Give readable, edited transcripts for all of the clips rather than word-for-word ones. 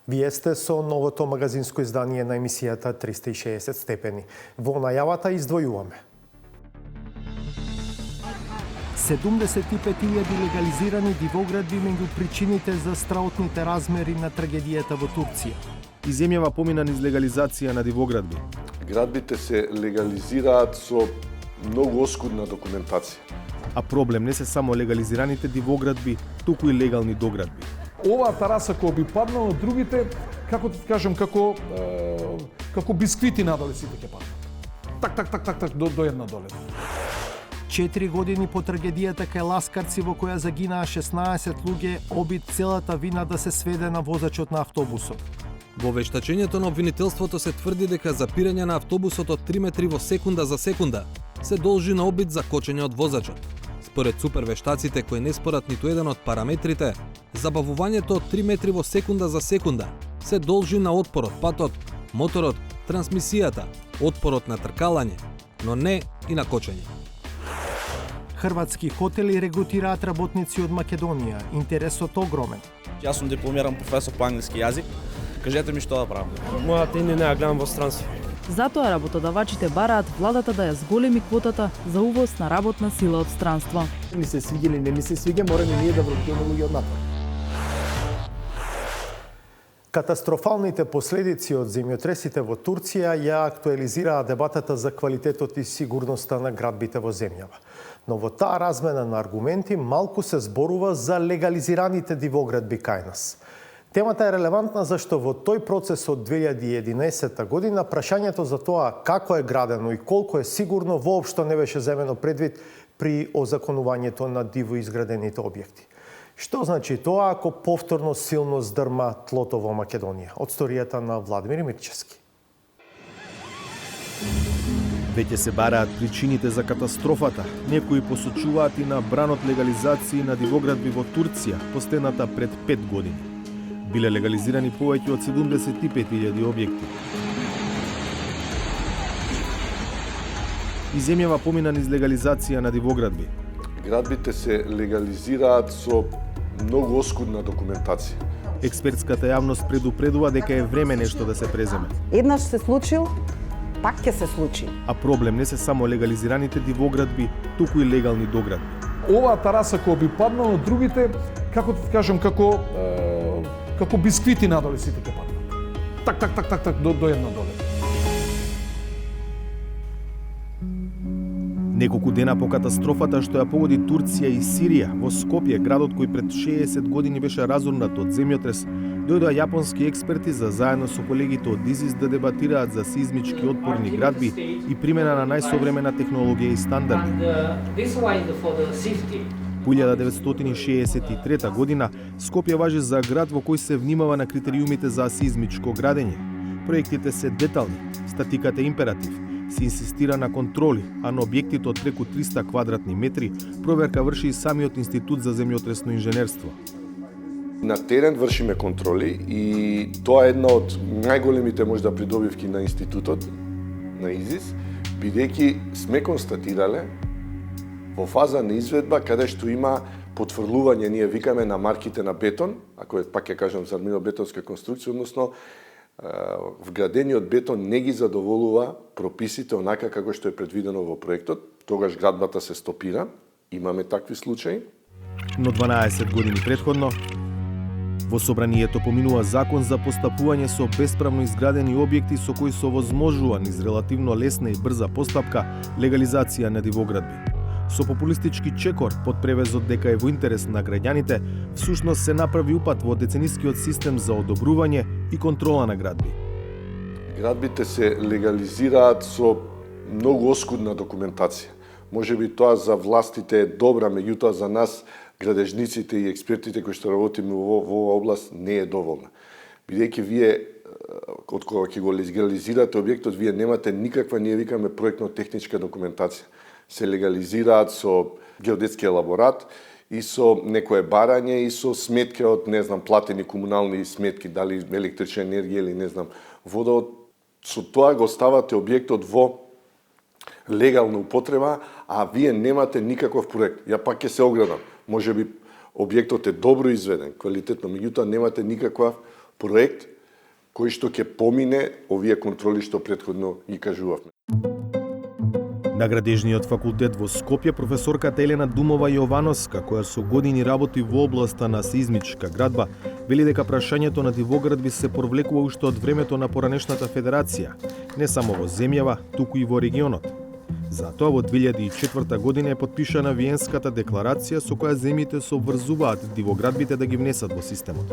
Вие сте со новото магазинско издание на емисијата 360 степени. Во најавата издвојуваме. 75.000 легализирани дивоградби меѓу причините за страотните размери на трагедијата во Турција. И земјава помина низ легализација на дивоградби. Градбите се легализираат со многу оскудна документација. А проблем не се само легализираните дивоградби, туку и легални доградби. Оваа тараса која би паднала, другите, како ти кажам, како бисквити надоле сите ќе паднат. Так, до една доле. 4 години по трагедијата кај Ласкарци во која загинаа 16 луѓе, обид целата вина да се сведе на возачот на автобусот. Во вештачењето на обвинителството се тврди дека запирање на автобусот од 3 метри во секунда за секунда се должи на обид за кочење од возачот. Според супервештаците кои не спорат ниту еден од параметрите, забавувањето од 3 метри во секунда за секунда се должи на отпорот патот, моторот, трансмисијата, отпорот на тркалање, но не и на кочење. Хрватски хотели регрутираат работници од Македонија. Интересот огромен. Јас сум дипломиран професор по англиски јазик. Кажете ми што да правам. Мојата име не ја гледам во странство. Затоа работодавачите бараат владата да ја зголеми квотата за увоз на работна сила од странство. Ми се свиѓа или не ми се свиѓа, мораме ние да враќаме луѓе од напад. Катастрофалните последици од земјотресите во Турција ја актуализираа дебатата за квалитетот и сигурноста на градбите во земјава. Но во таа размена на аргументи малку се зборува за легализираните дивоградби кај нас. Темата е релевантна зашто во тој процес од 2011 година прашањето за тоа како е градено и колку е сигурно воопшто не беше земено предвид при озаконувањето на диво изградените објекти. Што значи тоа ако повторно силно здрма тлото во Македонија? Од сторијата на Владимир Мирчевски. Веќе се бараат причините за катастрофата. Некои посочуваат и на бранот легализации на дивоградби во Турција, постената пред 5 години. Биле легализирани повеќе од 75.000 објекти. И земјава помина низ легализација на дивоградби. Градбите се легализираат со многу оскудна документација. Експертската јавност предупредува дека е време нешто да се преземе. Еднаш се случил, пак ќе се случи. А проблем не се само легализираните дивоградби, туку и легални доградби. Оваа тараса која би паднала, другите, како ти кажам, како бисквити надоле сите ќе паднат. Так, до една доле. Неколку дена по катастрофата што ја погоди Турција и Сирија, во Скопје, градот кој пред 60 години беше разорнат од земјотрес, дојдоа јапонски експерти за заедно со колегите од ИЗИС да дебатираат за сизмички отпорни градби и примена на најсовремена технологија и стандарди. По 1963 година Скопје важи за град во кој се внимава на критериумите за сизмичко градење. Проектите се детални, статиката е императив, се инсистира на контроли, а на објектите од преку 300 квадратни метри проверка врши и самиот Институт за земјотресно инженерство. На терен вршиме контроли и тоа е една од најголемите можда придобивки на институтот, на ИЗИС, бидејќи сме констатирале во фаза на изведба каде што има потврлување, ние викаме на марките на бетон, ако е, пак ќе кажам за армино-бетонска конструкција, односно вградениот бетон не ги задоволува прописите онака како што е предвидено во проектот, тогаш градбата се стопира, имаме такви случаи. Но 12 години претходно, во собранието поминува закон за постапување со бесправно изградени објекти со кои се овозможува низ релативно лесна и брза постапка легализација на дивоградби. Со популистички чекор под превезот дека е во интерес на граѓаните, всушност се направи упат во деценискиот систем за одобрување и контрола на градби. Градбите се легализираат со многу оскудна документација. Можеби тоа за властите е добра, меѓутоа за нас, градежниците и експертите кои што работиме во оваа област, не е доволна. Бидејќи вие, од кога ќе го легализирате објектот, вие немате никаква, ние викаме, проектно-техничка документација. Се легализираат со геодетски елаборат и со некое барање и со сметки од, не знам, платени комунални сметки, дали електрична енергија или, не знам, вода. Со тоа го ставате објектот во легална употреба, а вие немате никаков проект. Ја пак ќе се оградам. Можеби објектот е добро изведен, квалитетно, меѓутоа немате никаков проект кој што ќе помине овие контроли што претходно ги кажувавме. На Градежниот факултет во Скопје професорката Елена Думова Јовановска, која со години работи во областа на сеизмичка градба, вели дека прашањето на дивоградби се провлекува уште од времето на поранешната федерација, не само во земјава, туку и во регионот. Затоа во 2004 година е подпишана Виенската декларација со која земјите се обврзуваат дивоградбите да ги внесат во системот.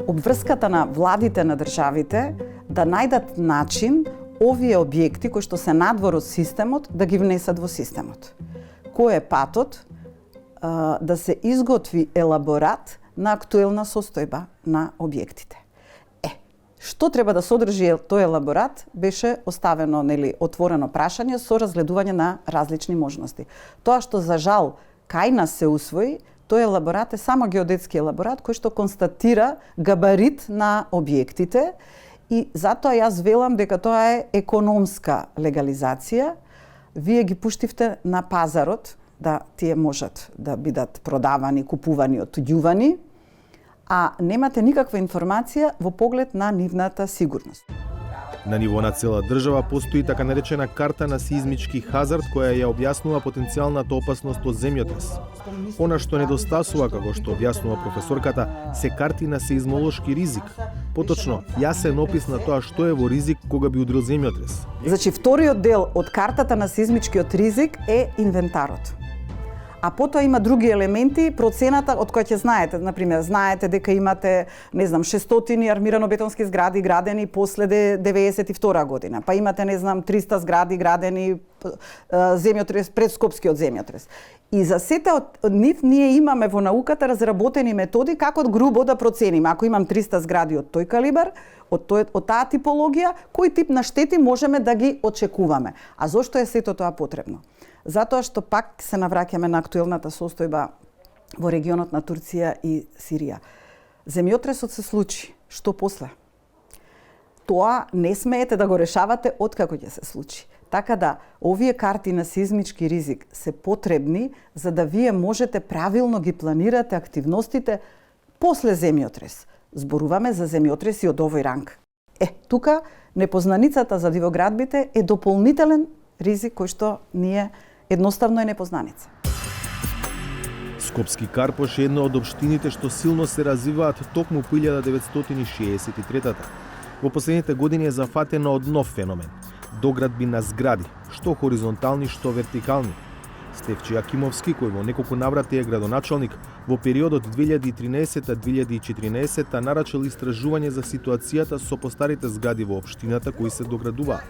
Обврската на владите на државите да најдат начин овие објекти кои што се надвор од системот да ги внесат во системот. Кој е патот? Да се изготви елаборат на актуелна состојба на објектите. Што треба да содржи тој елаборат беше оставено, отворено прашање со разгледување на различни можности. Тоа што за жал кај нас се усвои, тој елаборат е само геодетски елаборат кој што констатира габарит на објектите и затоа јас велам дека тоа е економска легализација. Вие ги пуштивте на пазарот да тие можат да бидат продавани, купувани, отуѓувани, а немате никаква информација во поглед на нивната сигурност. На ниво на цела држава постои така наречена карта на сеизмички хазард која ја објаснува потенцијалната опасност од земјотрес. Она што недостасува, како што објаснува професорката, се карти на сеизмолошки ризик. Поточно, јасен опис на тоа што е во ризик кога би удрил земјотрес. Значи, вториот дел од картата на сеизмичкиот ризик е инвентарот. А потоа има други елементи, процената од која ќе знаете, например, знаете дека имате, 600 армирано-бетонски згради градени после 92 година, па имате, 300 згради градени земјотрес, пред Скопскиот земјотрес. И за сите од нив ние имаме во науката разработени методи како грубо да процениме. Ако имам 300 згради од тој калибар, од таа типологија, кој тип на штети можеме да ги очекуваме. А зошто е сето тоа потребно? Затоа што пак се навраќаме на актуелната состојба во регионот на Турција и Сирија. Земјотресот се случи. Што после? Тоа не смеете да го решавате откако ќе се случи. Така да, овие карти на сеизмички ризик се потребни за да вие можете правилно ги планирате активностите после земјотрес. Зборуваме за земјотреси од овој ранг. Тука непознаницата за дивоградбите е дополнителен ризик кој што ние едноставно е непознаница. Скопски Карпош е една од општините што силно се развиваат токму по 1963-та. Во последните години е зафатена од нов феномен – доградби на згради, што хоризонтални, што вертикални. Стефче Јакимовски, кој во неколку наврати е градоначалник, во периодот 2013-2014 нарачал истражување за ситуацијата со постарите згради во општината кои се доградуваат.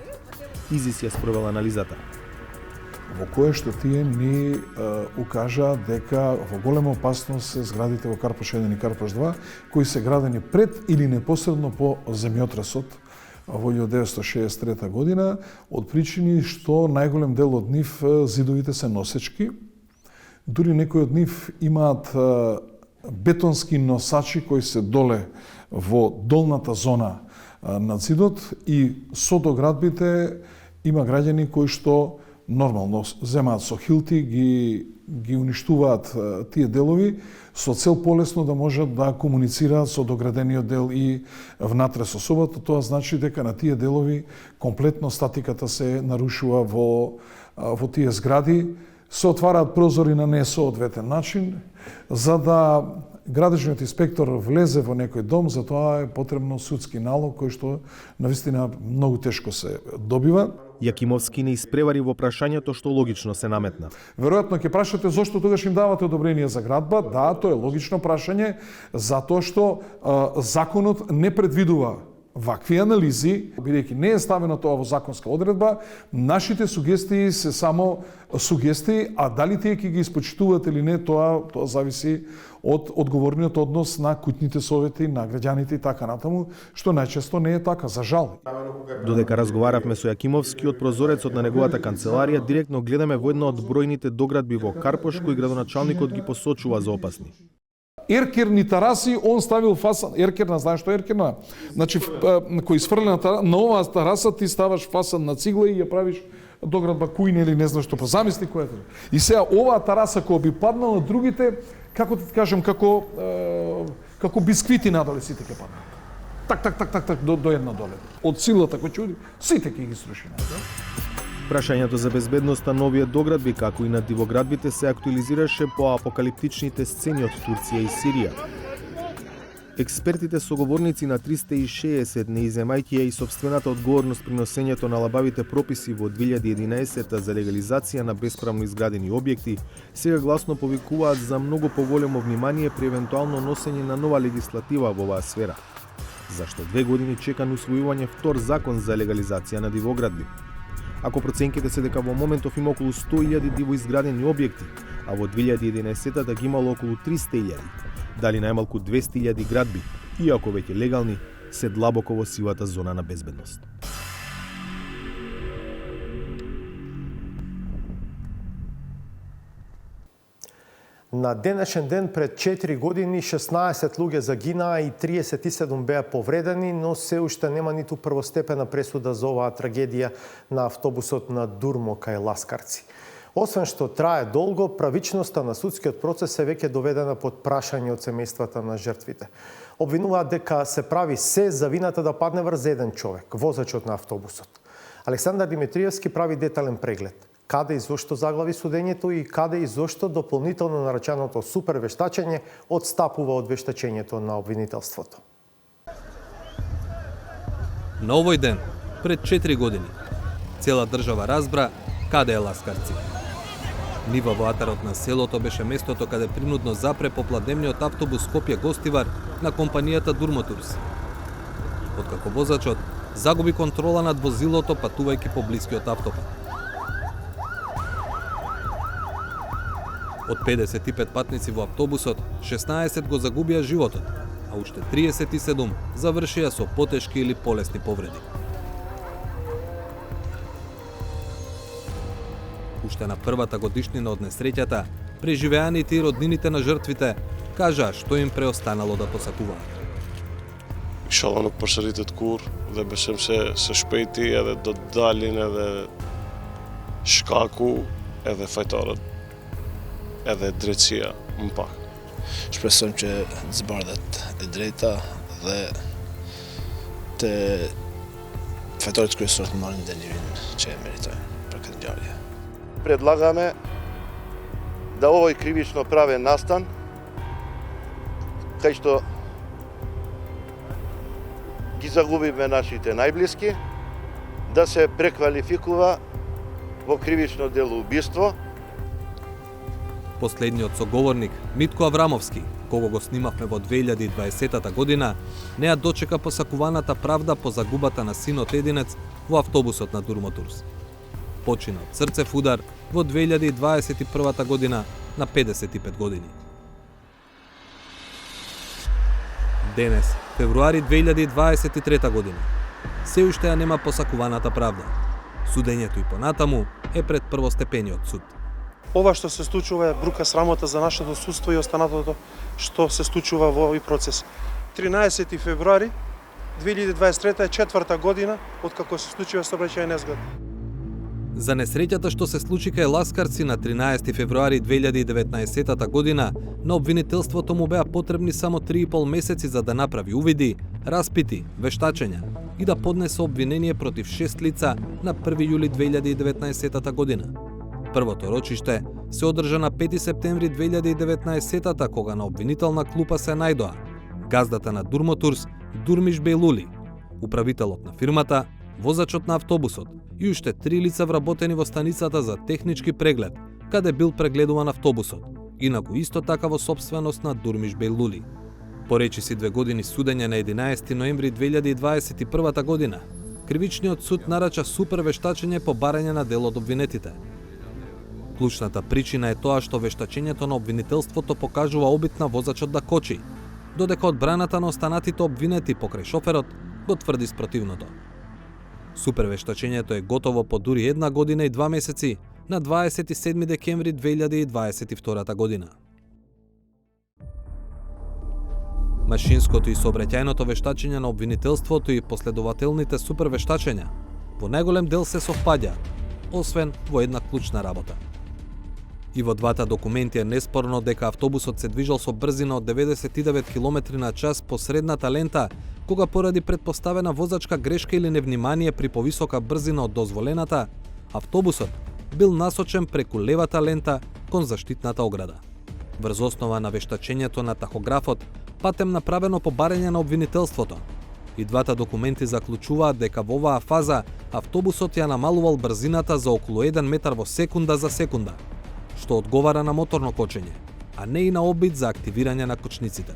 Изис ја спровела анализата. Во кое што тие ни укажа дека во голема опасност се зградите во Карпош 1 и Карпош 2, кои се градени пред или непосредно по земјотресот во 1963 година, од причини што најголем дел од нив зидовите се носечки, дури некои од нив имаат бетонски носачи кои се доле во долната зона на зидот и со доградбите има граѓани кои што нормално земаат со хилти, ги уништуваат тие делови со цел полесно да можат да комуницираат со доградениот дел и внатре со собата. Тоа значи дека на тие делови комплетно статиката се нарушува во тие згради, се отвараат прозори на несоодветен начин, за да градежниот инспектор влезе во некој дом, за тоа е потребно судски налог кој што навистина многу тешко се добива. Јакимовски не испревари во прашањето што логично се наметна. Веројатно ќе прашате зошто тогаш им давате одобрение за градба? Да, тоа е логично прашање, затоа што законот не предвидува вакви анализи, бидејќи не е ставено тоа во законска одредба, нашите сугестии се само сугестии, а дали тие ќе ги испочитуваат или не, тоа зависи од одговорниот однос на куќните совети, на граѓаните и така натаму, што најчесто не е така, за жал. Додека разговаравме со Јакимовски од прозорецот на неговата канцеларија, директно гледаме во една од бројните доградби во Карпош кои градоначалникот ги посочува за опасни. Еркерни тараси, он ставил фасан. Еркерна, знаеш што е еркерна? Значи, кој сфрлена на оваа тараса, ти ставаш фасан на цигла и ја правиш доградба кујна или не знам што, па замисли кој е тоа. И сега оваа тараса која би паднала, другите, како ти кажам, како бисквити надоле сите ќе паднат. так до една доле. Од силата кој чуди, сите ќе ги сруши. Прашањето за безбедноста на овие доградби, како и на дивоградбите, се актуализираше по апокалиптичните сцени од Турција и Сирија. Експертите соговорници на 360, не иземајќи ја и собствената одговорност при носењето на лабавите прописи во 2011 за легализација на бесправно изградени објекти, сега гласно повикуваат за многу поголемо внимание при евентуално носење на нова легислатива во оваа сфера. Зашто 2 години чека на усвојување втор закон за легализација на дивоградби. Ако проценките се дека во моментов има околу 100.000 диво изградени објекти, а во 2011 ги имало околу 300.000, дали најмалку 200.000 градби, иако веќе легални, се длабоко во сивата зона на безбедност. На денешен ден пред 4 години 16 луѓе загинаа и 37 беа повредени, но се уште нема ниту првостепена пресуда за оваа трагедија на автобусот на Дурмо кај Ласкарци. Освен што трае долго, правичноста на судскиот процес е веќе доведена под прашање од семејствата на жртвите. Обвинуваат дека се прави се за вината да падне врз еден човек, возачот на автобусот. Александар Димитриевски прави детален преглед. Каде и зошто заглави судењето и каде и зошто дополнително нареченото супервештачење одстапува од вештачењето на обвинителството. На овој ден, пред 4 години, цела држава разбра каде е Ласкарци. Нива во атарот на селото беше местото каде принудно запре попладневниот автобус Скопје-Гостивар на компанијата Durmotours. Откако возачот загуби контрола над возилото патувајќи по блискиот автопат. Од 55 патници во автобусот, 16 го загубија животот, а уште 37 завршија со потешки или полесни повреди. Уште на првата годишнина од несреќата, преживеаните и роднините на жртвите кажаа што им преостанало да посакуваат. Inshallah nuk përsëritet kur dhe besojm se shpejti edhe do të dalin edhe shkaku edhe fajtarët edhe drejtësia më pak. Shpresojmë që të zbardhet e drejta dhe të fajtorët kryesorë të marrin dënimin që e meritojnë për këtë ngjarje. Предлагаме да овој кривично правен настан, кај што ги загубиме нашите најблиски, да се преквалификува во кривично дело убиство. Последниот соговорник, Митко Аврамовски, кого го снимавме во 2020 година, не ја дочека посакуваната правда по загубата на синот единец во автобусот на Durmotours. Почина од срцев удар во 2021 година на 55 години. Денес, февруари 2023 година, се уште ја нема посакуваната правда. Судењето и понатаму е пред првостепениот суд. Ова што се случува е брука срамота за нашето судство и останатото што се случува во овој процес. 13 февруари 2023 е 4-та година откако се случува сообраќајна незгода. За несреќата што се случи кај Ласкарци на 13 февруари 2019 година, на обвинителството му беа потребни само 3,5 месеци за да направи увиди, распити, вештачења и да поднесе обвинение против 6 лица на 1 јули 2019 година. Првото рочиште се одржа на 5 септември 2019 кога на обвинителна клупа се најдоа газдата на Durmotours Durmish Beyluли, управителот на фирмата, возачот на автобусот и уште 3 лица вработени во станицата за технички преглед, каде бил прегледуван автобусот, инаку исто така во собственост на Durmish Beyluли. По речиси 2 години судење на 11 ноември 2021 година, кривичниот суд нарача супервештачење по барање на дел од обвинетите. Клучната причина е тоа што вештачењето на обвинителството покажува обид на возачот да кочи, додека одбраната на останатите обвинети покрај шоферот го тврди спротивното. Супервештачењето е готово по дури 1 година и 2 месеци на 27 декември 2022 година. Машинското и сообраќајното вештачење на обвинителството и последователните супервештачења во најголем дел се совпаѓаат, освен во една клучна работа. И во двата документи е неспорно дека автобусот се движел со брзина од 99 км на час по средната лента кога поради предпоставена возачка грешка или невнимание при повисока брзина од дозволената, автобусот бил насочен преку левата лента кон заштитната ограда. Врз основа на вештачењето на тахографот, патем направено по барање на обвинителството. И двата документи заклучуваат дека во оваа фаза автобусот ја намалувал брзината за околу 1 метар во секунда за секунда, што одговара на моторно кочење, а не и на обид за активирање на кочниците.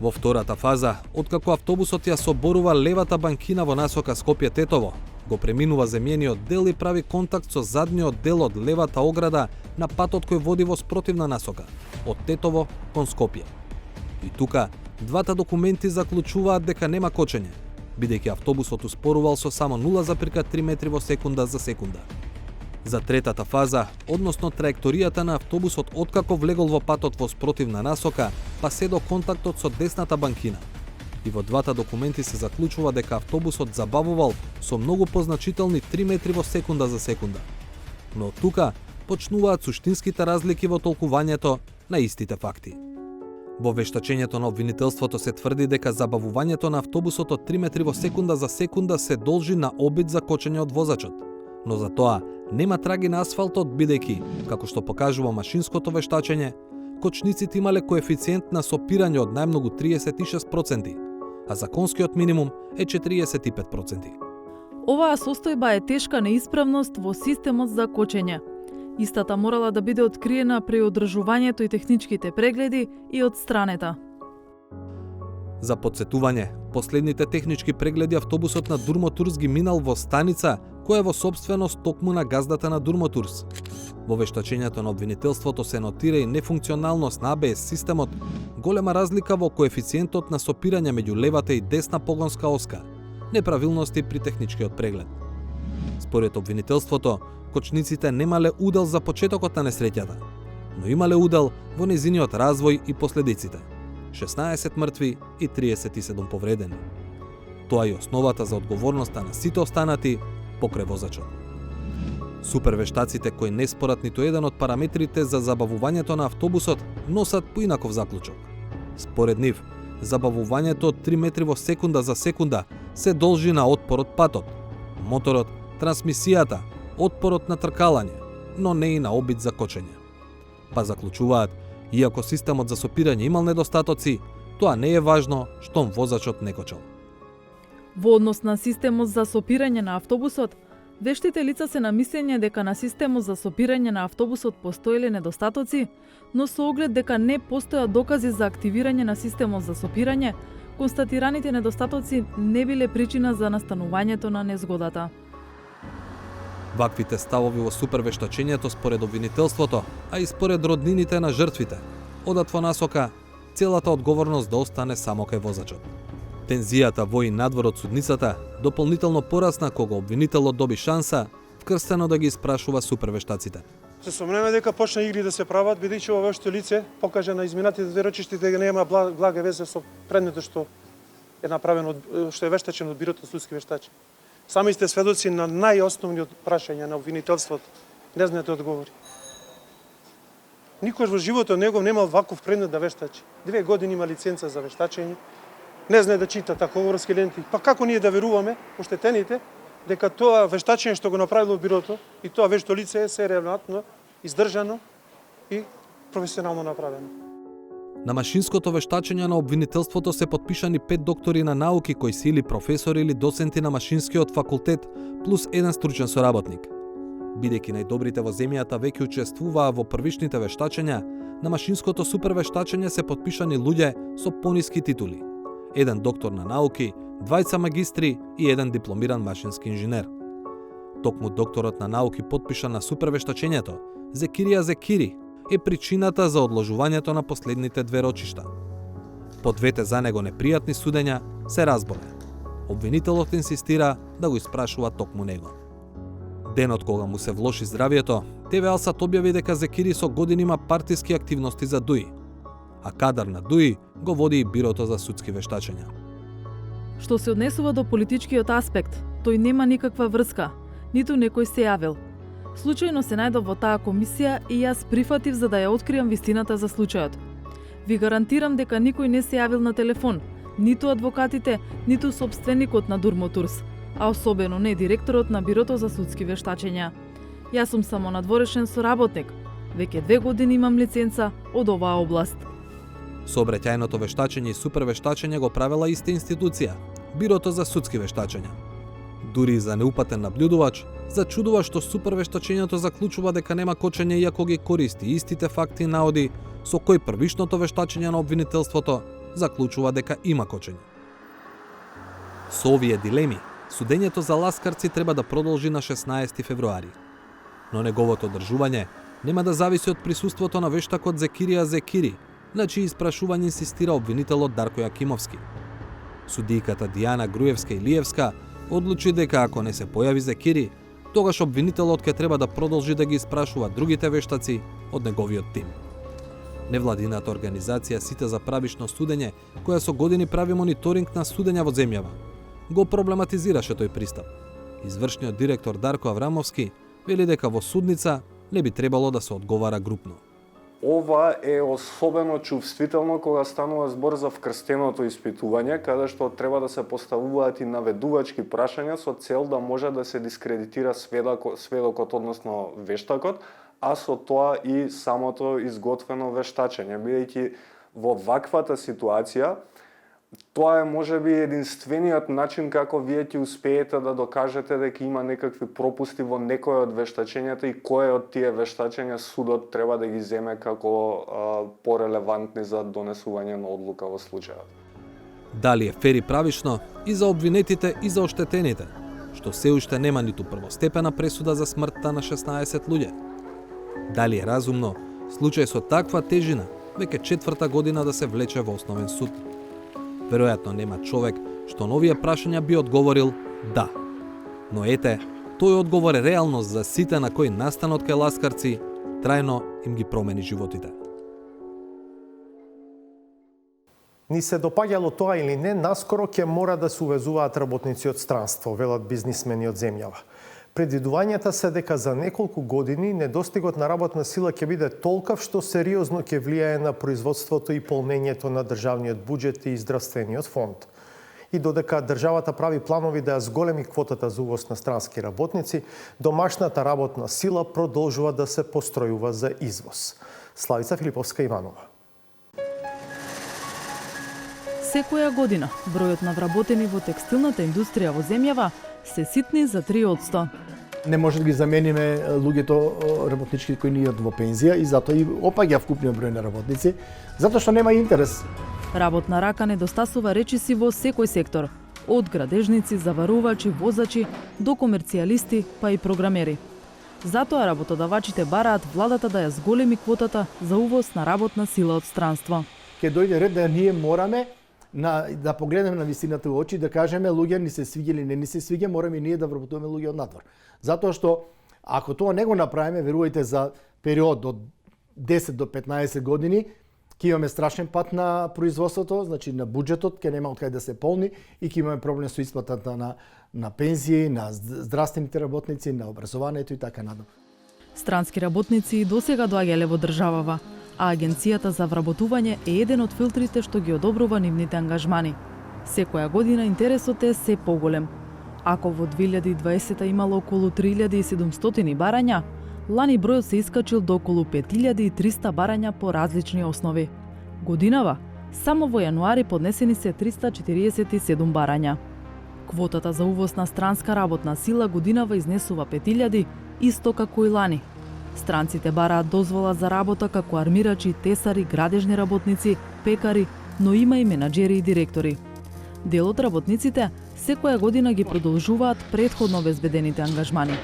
Во втората фаза, откако автобусот ја соборува левата банкина во насока Скопје-Тетово, го преминува земјениот дел и прави контакт со задниот дел од левата ограда на патот кој води во спротивна насока, од Тетово кон Скопје. И тука, двата документи заклучуваат дека нема кочење, бидејќи автобусот успорувал со само 0,3 метри во секунда за секунда. За третата фаза, односно траекторијата на автобусот откако влегол во патот во спротивна насока, па се до контактот со десната банкина. И во двата документи се заклучува дека автобусот забавувал со многу позначителни 3 метри во секунда за секунда. Но тука почнуваат суштинските разлики во толкувањето на истите факти. Во вештачењето на обвинителството се тврди дека забавувањето на автобусот од 3 метри во секунда за секунда се должи на обид за кочење од возачот. Но за тоа нема траги на асфалтот, бидејќи, како што покажува машинското вештачење, кочниците имале коефициент на сопирање од најмногу 36%, а законскиот минимум е 45%. Оваа состојба е тешка неисправност во системот за кочење. Истата морала да биде откриена при одржувањето и техничките прегледи и од странета. За подсетување, последните технички прегледи автобусот на Durmoturs ги минал во станица која е во собственост токму на газдата на Durmoturs. Во вештачењето на обвинителството се нотира и нефункционалност на ABS системот, голема разлика во коефициентот на сопирање меѓу левата и десна погонска оска, неправилности при техничкиот преглед. Според обвинителството, кочниците немале удел за почетокот на несреќата, но имале удел во незиниот развој и последиците. 16 мртви и 37 повредени. Тоа е основата за одговорноста на сите останати покрај возачот. Супервештаците кои не спорат ниту еден од параметрите за забавувањето на автобусот носат поинаков заклучок. Според нив, забавувањето од 3 метри во секунда за секунда се должи на отпорот патот, моторот, трансмисијата, отпорот на тркалање, но не и на обид за кочење. Па заклучуваат, иако системот за сопирање имал недостатоци, тоа не е важно штом возачот не кочел. Во однос на системот за сопирање на автобусот, вештите лица се на мислење дека на системот за сопирање на автобусот постоеле недостатоци, но со оглед дека не постојат докази за активирање на системот за сопирање, констатираните недостатоци не биле причина за настанувањето на незгодата. Ваквите ставови во супервештачењето според обвинителството, а и според роднините на жртвите, одат во насока целата одговорност да остане само кај возачот. Тензијата во и надвор од судницата дополнително порасна кога обвинителот доби шанса вкрстено да ги испрашува супервештаците. Се сомневаме дека почна игри да се прават, бидејќи овој лице покажа на изминатите две речишти дека нема блага веза со предметот што е направено, што е вештачен од бирото судски вештачи. Сами сте сведоци на најосновниот прашања на обвинителството. Не знаете одговори. Никош во животот негов немал ваков предмет да вештачи. 2 години има лиценца за вештачење. Не знае да чита тахографски ленти. Па како ние да веруваме, оштетените, дека тоа вештачење што го направило бирото и тоа вешто лице е релевантно, издржано и професионално направено. На машинското вештачење на обвинителството се потпишани 5 доктори на науки кои се или професори или доценти на машинскиот факултет, плюс 1 стручен соработник. Бидејќи најдобрите во земјата веќе учествуваа во првичните вештачења, на машинското супервештачење се потпишани луѓе со пониски титули. 1 доктор на науки, 2 магистри и 1 дипломиран машински инженер. Токму докторот на науки потпиша на супервештачењето, Зекирија Зекири, е причината за одложувањето на последните 2 рочишта. По двете за него непријатни судења се разболе. Обвинителот инсистира да го испрашува токму него. Денот кога му се влоши здравието, ТВ Алсат објави дека Зекири со години има партиски активности за ДУИ, а кадар на ДУИ го води и Бирото за судски вештачења. Што се однесува до политичкиот аспект, тој нема никаква врска, ниту некој се јавил. Случајно се најдов во таа комисија и јас прифатив за да ја откријам вистината за случајот. Ви гарантирам дека никој не се јавил на телефон, ниту адвокатите, ниту собственикот на Durmotours, а особено не директорот на Бирото за судски вештачења. Јас сум само надворешен соработник. Веќе 2 години имам лиценца од оваа област. Сообраќајното вештачење и супервештачење го правела иста институција, Бирото за судски вештачења. Дури и за неупатен наблюдувач, зачудува што супервештачењето заклучува дека нема кочење иако ги користи истите факти и наоди со кои првишното вештачење на обвинителството заклучува дека има кочење. Со овие дилеми, судењето за ласкарци треба да продолжи на 16 февруари. Но неговото одржување нема да зависи од присуството на вештакот Зекирија Зекири, на чии испрашување инсистира обвинителот Дарко Јакимовски. Судијката Дијана Груевска-Илиевска одлучи дека ако не се појави Зекири, тогаш обвинителот ќе треба да продолжи да ги испрашува другите вештаци од неговиот тим. Невладината организација Сите за правишно судење, која со години прави мониторинг на судења во земјава, го проблематизираше тој пристап. Извршниот директор Дарко Аврамовски вели дека во судница не би требало да се одговара групно. Ова е особено чувствително кога станува збор за вкрстеното испитување, каде што треба да се поставуваат и наведувачки прашања со цел да може да се дискредитира сведокот, односно вештакот, а со тоа и самото изготвено вештачење, бидејќи во ваквата ситуација тоа е можеби единствениот начин како вие ќе успеете да докажете дека има некакви пропусти во некој од вештачењата и кое од тие вештачења судот треба да ги земе како порелевантни за донесување на одлука во случајот. Дали е фер и правишно и за обвинетите и за оштетените, што се уште нема ниту првостепена пресуда за смртта на 16 луѓе? Дали е разумно случај со таква тежина веќе 4-та година да се влече во основен суд? Веројатно нема човек што на овие прашања би одговорил да. Но ете, тој одговор е реалност за сите на кои настанот кај ласкарци трајно им ги промени животите. Ни се допаѓало тоа или не, наскоро ќе мора да се увезуваат работници од странство, велат бизнисмени од земјава. Предвидувањата се дека за неколку години недостигот на работна сила ќе биде толкав што сериозно ќе влијае на производството и полнењето на државниот буџет и здравствениот фонд. И додека државата прави планови да ја зголеми квотата за увоз на странски работници, домашната работна сила продолжува да се постројува за извоз. Славица Филиповска-Иванова. Секоја година бројот на вработени во текстилната индустрија во земјава се ситни за 3%. Не може да ги замениме луѓето работнички кои ни во пензија и затоа и опаѓа вкупниот број на работници, затоа што нема интерес. Работна рака недостасува речиси во секој сектор, од градежници, заварувачи, возачи до комерцијалисти, па и програмери. Затоа работодавачите бараат владата да ја зголеми квотата за увоз на работна сила од странство. Ке дојде ред да ние мораме да погледнеме на вистината во очи, да кажеме луѓе ни се свиѓа или не ни се свиѓа, мораме ние да вработуваме луѓе од надвор. Затоа што ако тоа не го направиме, верувајте за период од 10 до 15 години, ќе имаме страшен пат на производството, значи на буџетот, ќе нема од кај да се полни и ќе имаме проблем со исплатата на пензии, на здравствените работници, на образованието и така надолу. Странски работници и досега доаѓале во државава, а Агенцијата за вработување е еден од филтрите што ги одобрува нивните ангажмани. Секоја година интересот е се поголем. Ако во 2020 имало околу 3700 барања, лани бројот се искачил до околу 5300 барања по различни основи. Годинава, само во јануари поднесени се 347 барања. Квотата за увоз на странска работна сила годинава изнесува 5000, исто како и лани. Странците бараат дозвола за работа како армирачи, тесари, градежни работници, пекари, но има и менаџери и директори. Дел од работниците секоја година ги продолжуваат претходно обезбедените ангажмани.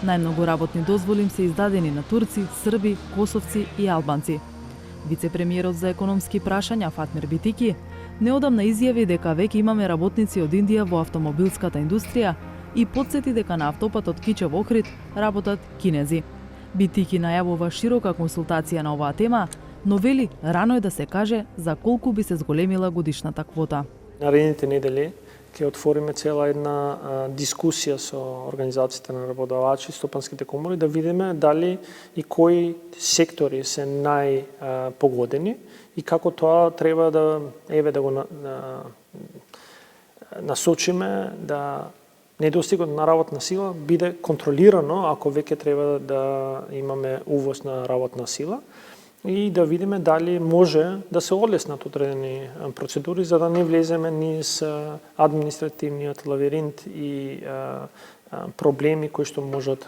Најмногу работни дозволи им се издадени на турци, срби, косовци и албанци. Вице-премиерот за економски прашања Фатмир Битики неодамна изјави дека веќе имаме работници од Индија во автомобилската индустрија и потсети дека на автопатот Кичев-Охрид работат кинези. Битики најавува широка консултација на оваа тема, но вели рано е да се каже за колку би се зголемила годишната квота. Наредните недели ќе отвориме цела една дискусија со организациите на работодавачи, стопанските комори, да видиме дали и кои сектори се најпогодени и како тоа треба да го насочиме да недостигот на работна сила биде контролирано ако веќе треба да имаме увоз на работна сила и да видиме дали може да се олеснат одредени процедури за да не влеземе низ административниот лавиринт и проблеми кои што можат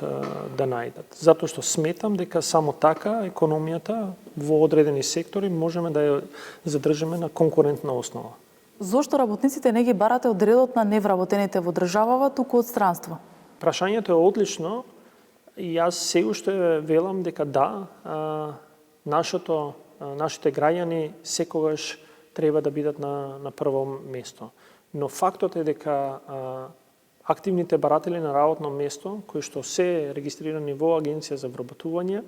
да најдат. Затоа што сметам дека само така економијата во одредени сектори можеме да ја задржиме на конкурентна основа. Зошто работниците не ги барате од редот на невработените во државава, туку од странство? Прашањето е одлично и јас се уште велам дека да, нашите граѓани секогаш треба да бидат на прво место. Но фактот е дека активните баратели на работно место, кои што се регистрирани во Агенција за вработување,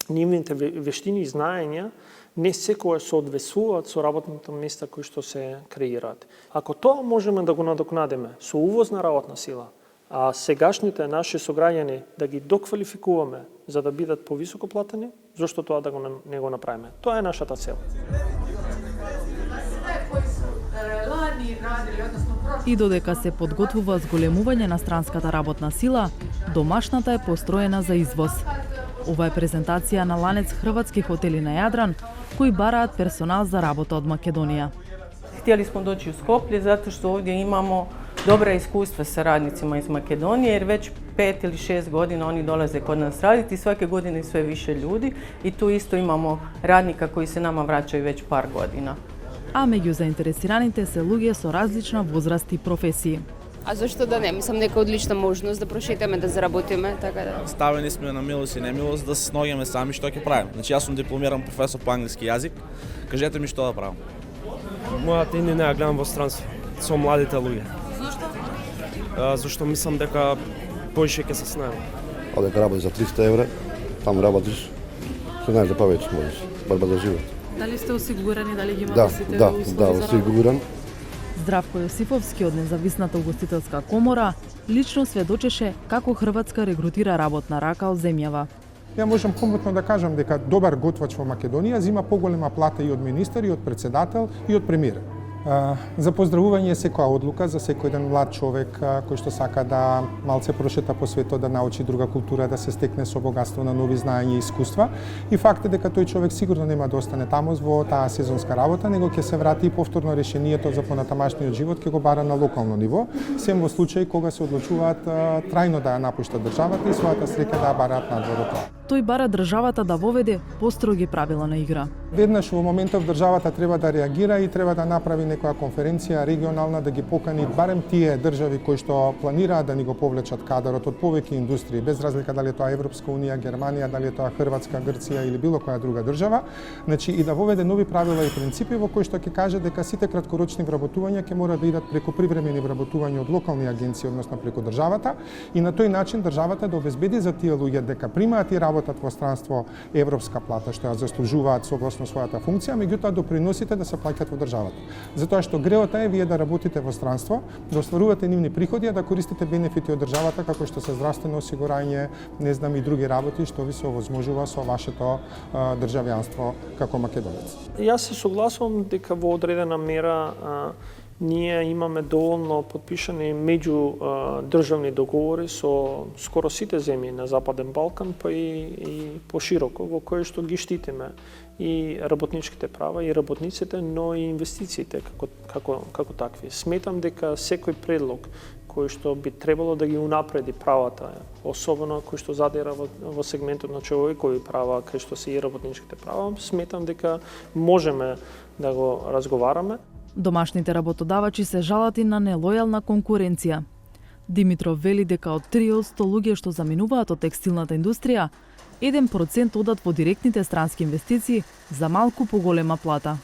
нивните вештини и знаења не секогаш соодветствуваат со работните места кои што се креираат. Ако тоа можеме да го надокнадиме со увоз на работна сила, а сегашните наши сограѓани да ги доквалификуваме за да бидат повисоко платени, зошто тоа да не го направиме? Тоа е нашата цел. И додека се подготвува зголемување на странската работна сила, домашната е построена за извоз. Ова е презентација на ланец хрватски хотели на Јадран, кои бараат персонал за работа од Македонија. Htjeli smo doći u Skoplje zato što ovdje imamo dobra iskustva sa radnicima iz Makedonije, jer već 5 ili 6 godina oni dolaze kod nas raditi i svake godine sve više ljudi i tu isto imamo radnika koji se nama vraćaju već par godina. А меѓу заинтересираните се луѓе со различна возраст и професии. А зашто да не? Мислам дека одлична можност да прошетаме, да заработиме, така да. Ставени сме на милост и немилост да се сноѓаме сами што ќе правиме. Значи јас сум дипломиран професор по англиски јазик. Кажете ми што да правам. Мојата идеја ја гледам во странство со младите луѓе. Зошто? Зашто мислам дека поише ќе се снајам. А дека работиш за 300 евра, таму работиш, се знаеш да повеќе можеш, борба за живот. Дали сте осигурани, дали ги имате сите услови Да, осигуран. Здравко Јосифовски од Независната угостителска комора лично сведочеше како Хрватска регрутира работна рака од земјава. Ја можам комотно да кажам дека добар готвач во Македонија зима поголема плата и од министер, и од председател, и од премиер. За поздравување е секоја одлука за секој еден млад човек кој што сака да малце прошета по светот, да научи друга култура, да се стекне со богатство на нови знаења и искуства. И факт е дека тој човек сигурно нема да остане таму во таа сезонска работа, него ќе се врати и повторно решението за понатамашниот живот ќе го бара на локално ниво, сем во случај кога се одлучуваат трајно да ја напуштат државата и својата среќа да ја бараат надвор од тоа. Тој бара државата да воведе построги правила на игра. Веднаш во моментов државата треба да реагира и треба да направи некоја конференција регионална да ги покани барем тие држави кои што планираат да ни го повлечат кадарот од повеќе индустрии, без разлика дали е тоа Европска унија, Германија, дали е тоа Хрватска, Грција или било која друга држава, значи и да воведе нови правила и принципи во кои што ќе каже дека сите краткорочни вработувања ќе мора да идат преку привремени вработувања од локални агенции, односно преку државата, и на тој начин државата да обезбеди за тие луѓе дека примаат и работат во странство европска плата што ја заслужуваат согласно својата функција, меѓутоа доприносите да се плаќаат во државата. Затоа што греота е вие да работите во странство, да остварувате нивни приходи, а да користите бенефити од државата како што се здравствено осигурање, не знам и други работи што ви се овозможува со вашето државјанство како македонец. Јас се согласувам дека во одредена мера ние имаме доволно подпишани меѓу државни договори со скоро сите земји на Западен Балкан, па и пошироко, во кои што ги штитиме и работничките права и работниците, но и инвестициите како такви. Сметам дека секој предлог кој што би требало да ги унапреди правата, особено кој што задира во сегментот на човекови права, кај што се и работничките права, сметам дека можеме да го разговараме. Домашните работодавачи се жалат и на нелојална конкуренција. Димитров вели дека од 3 од 100 луѓе што заминуваат од текстилната индустрија, 1% одат во директните странски инвестиции за малку поголема плата.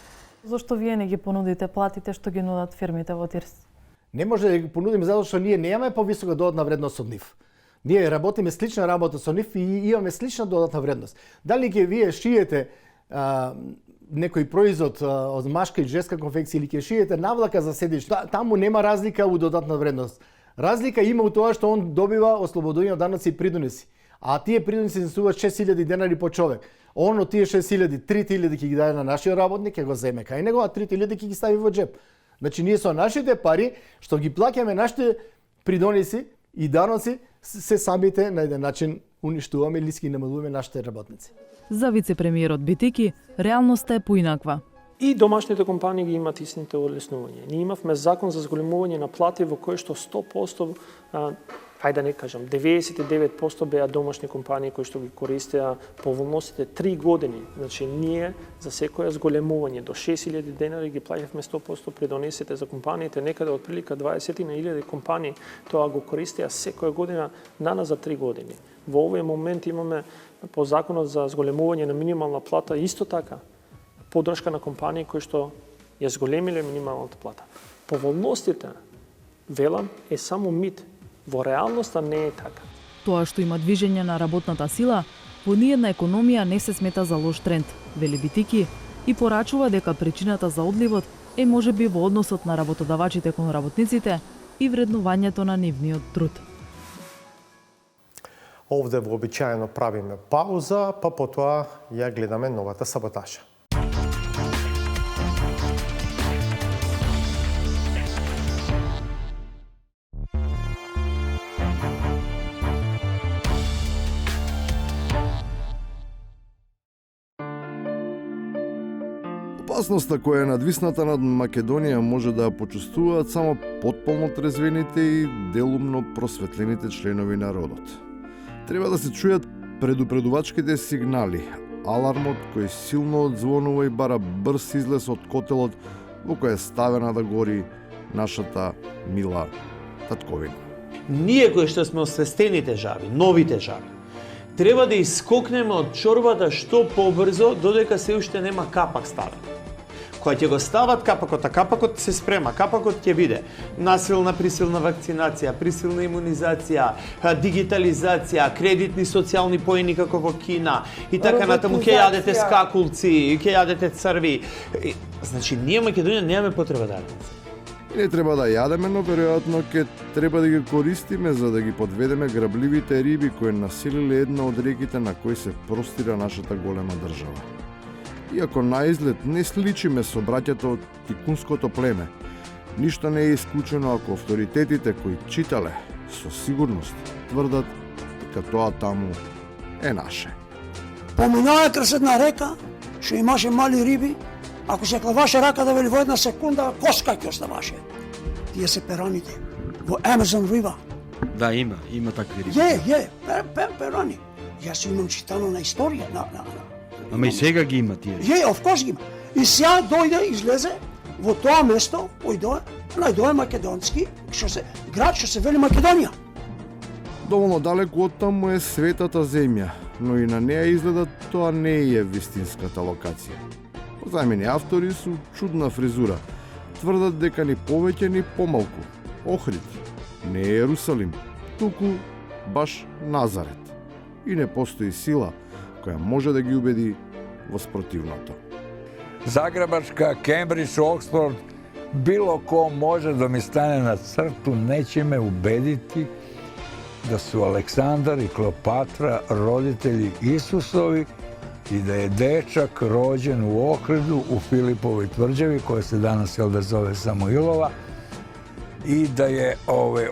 Зошто вие не ги понудите платите што ги нудат фирмите во ТИРС? Не може да ги понудиме затоа што ние немаме повисока додатна вредност од нив. Ние работиме слична работа со нив и имаме слична додатна вредност. Дали ги вие шиете некој производ од машка и женска конфекција или ќе шиете навлака за седиш, таму нема разлика у додатна вредност. Разлика има у тоа што он добива ослободување од данъци и придонеси. А тие придонеси се суват 6000 денари по човек. Он од тие 6000, 3000 ќе ги даде на нашиот работник, ќе го земе кај него, а 3000 ќе ги стави во джеп. Значи ние со нашите пари што ги плаќаме нашите придонеси и даноци се самите на еден начин уништуваме или ги намалуваме нашите работници. За вице-премиерот Битики, реалноста е поинаква. И домашните компании ги имаат истите олеснувања. Ние имавме закон за зголемување на плати во кој што 100%, ајде да не кажам, 99% беа домашни компании кои што ги користеа поволностите 3 години. Значи ние за секоја зголемување до 6000 денари ги плаќавме 100% придонесите за компаниите, некаде од прилика 20.000 компании тоа го користеа секоја година наназад за 3 години. Во овој момент имаме по законот за зголемување на минимална плата исто така поддршка на компании кои што ја зголемиле минималната плата. Поволностите, велам, е само мит. Во реалноста не е така. Тоа што има движење на работната сила, во ниедна економија не се смета за лош тренд, вели Битики, и порачува дека причината за одливот е можеби во односот на работодавачите кон работниците и вреднувањето на нивниот труд. Овде вообичаено правиме пауза, па потоа ја гледаме новата саботажа. Опасноста која е надвисната над Македонија може да ја почувствуваат само потполно трезвените и делумно просветлените членови на родот. Треба да се чујат предупредувачките сигнали, алармот кој силно одзвонува и бара брз излез од котелот во кој е ставена да гори нашата мила татковина. Ние кои што сме освестени держави, нови держави, треба да искокнеме од чорбата што побрзо, додека се уште нема капак ставен. Кога ќе го стават капакот, а капакот се спрема, капакот ќе биде насилна присилна вакцинација, присилна имунизација, дигитализација, кредитни социјални поени како во Кина и така натаму, ќе јадете скакулци, ќе јадете црви. Значи, ние Македонија немаме потреба да јадеме. Не треба да јадеме, но веројатно ќе треба да ги користиме за да ги подведеме грабливите риби кои населиле една од реките на кои се простира нашата голема држава. Иако на изглед не сличиме со браќата од тикунското племе, ништо не е исклучено ако авторитетите кои читале со сигурност тврдат дека тоа таму е наше. Поминаа крз една река, што имаше мали риби, ако се клаваше рака да вели во една секунда, коска ќе оставаше. Тие се пераните во Amazon River. Да, има такви риби. Перани. Јас имам читано на историја, Ама и сега ги има тие. Of course ги има. И сега дојде, излезе во тоа место, најдојде македонски, град што се вели Македонија. Доволно далеку од таму е светата земја, но и на неја изгледа тоа не е вистинската локација. Позајмени автори со чудна фризура тврдат дека ни повеќе ни помалку. Охрид не е Ерусалим, туку баш Назарет. И не постои сила која може да ги убеди во спротивното. Загребачка, Кембридж, Оксфорд, било ко може да ми стане на црту, неќе ме убедити да су Александар и Клеопатра родители Исусови и да е дечак роđен u Ohridu u Filipovoj tvrđavi, koja se danas da zove Samoilova, i da je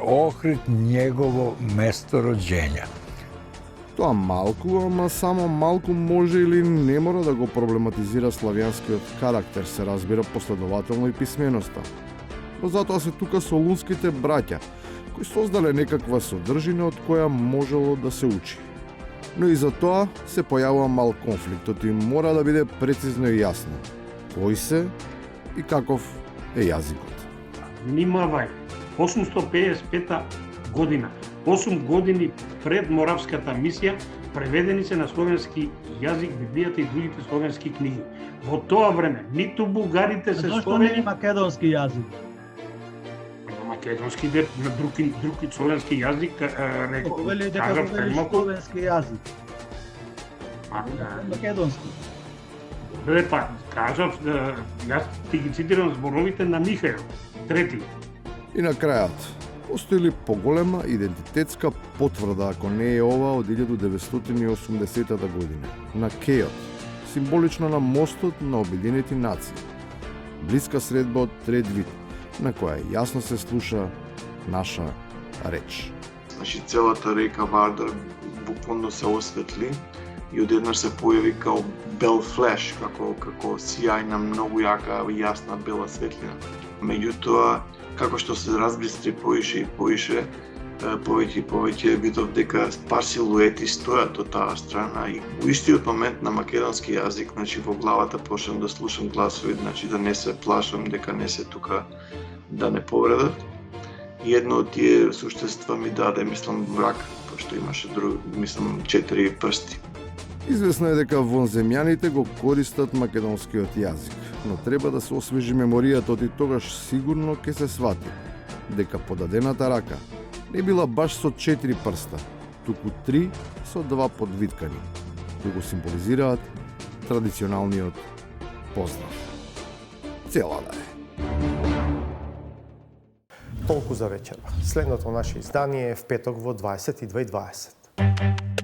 Ohrid njegovo mesto rođenja. Тоа малку, ама само малку може или не мора да го проблематизира славјанскиот карактер, се разбира последователно и писменоста. Но затоа се тука солунските браќа, кои создале некаква содржина од која можело да се учи. Но и за тоа се појавува мал конфликтот и мора да биде прецизно и јасно кој се и каков е јазикот. Внимавај, 855 година, 8 години пред Моравската мисија, преведени се на словенски јазик Библијата и другите словенски книги. Во тоа време ниту бугарите се Зошто не македонски јазик? Македонски на други словенски јазик рекол. Вели дека го велиш словенски јазик. Македонски. Лепа, кажав, јас ти ги цитирам зборовите на Михаил, трети. И на крајот, постои ли поголема идентитетска потврда, ако не е ова, од 1980 година, на Кејот, символично на мостот на Обединети нации, блиска средба од трет вид, на која јасно се слуша наша реч. Значи целата река Вардар буквално се осветли и одеднаш се појави као бел флеш, како сјајна, многу јака и јасна бела светлина. Меѓутоа, како што се разбистри поише и поише, повеќе и повеќе видов дека пар силуети стојат од таа страна и у истиот момент на македонски јазик, значи во главата почнам да слушам гласови, значи да не се плашам дека не се тука да не повредат. И едно од тие суштества ми даде, мислам, враг, пошто имаше мислам, 4 прсти. Известно е дека вонземјаните го користат македонскиот јазик, но треба да се освежи меморијата и тогаш сигурно ќе се свати дека подадената рака не била баш со 4 прста, туку 3 со 2 подвиткани, кои го символизираат традиционалниот поздрав. Цела да е. Толку за вечерва. Следното наше издание е в петок во 22:20.